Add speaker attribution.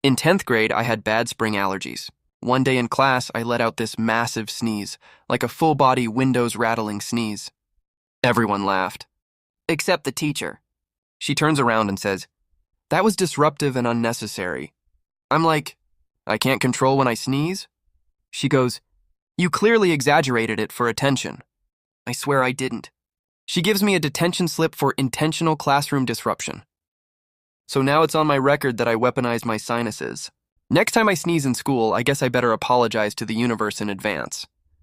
Speaker 1: In 10th grade, I had bad spring allergies. One day in class, I let out this massive sneeze, like a full-body windows-rattling sneeze. Everyone laughed, except the teacher. She turns around and says, "That was disruptive and unnecessary." I'm like, "I can't control when I sneeze?" She goes, "You clearly exaggerated it for attention." I swear I didn't. She gives me a detention slip for intentional classroom disruption. So now it's on my record that I weaponized my sinuses. Next time I sneeze in school, I guess I better apologize to the universe in advance.